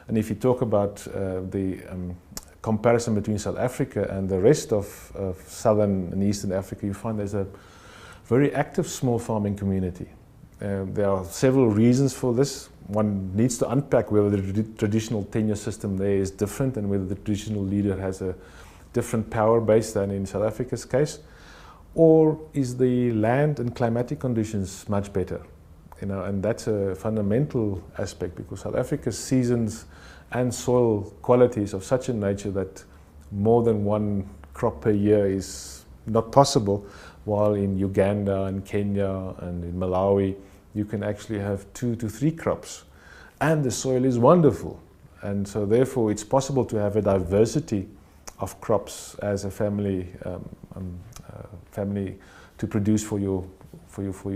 And if you talk about the comparison between South Africa and the rest of southern and eastern Africa, you find there's a very active small farming community. There are several reasons for this. One needs to unpack whether the traditional tenure system there is different and whether the traditional leader has a different power base than in South Africa's case. Or is the land and climatic conditions much better? And that's a fundamental aspect, because South Africa's seasons and soil quality is of such a nature that more than one crop per year is not possible, while in Uganda and Kenya and in Malawi you can actually have 2 to 3 crops, and the soil is wonderful, and so therefore it's possible to have a diversity of crops as a family to produce for your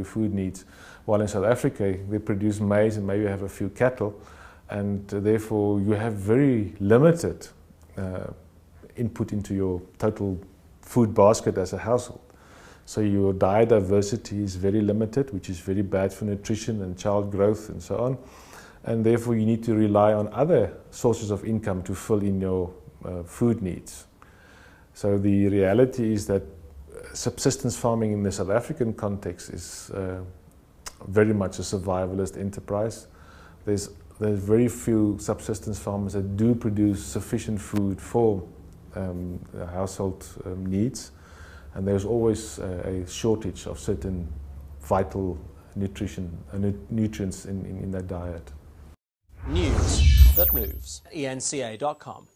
food needs. While in South Africa they produce maize and maybe have a few cattle, and therefore you have very limited input into your total food basket as a household. So your diet diversity is very limited, which is very bad for nutrition and child growth and so on. And therefore you need to rely on other sources of income to fill in your food needs. So the reality is that subsistence farming in the South African context is very much a survivalist enterprise. There's very few subsistence farmers that do produce sufficient food for household needs, and there's always a shortage of certain vital nutrients in that diet. News that moves. ENCA.com.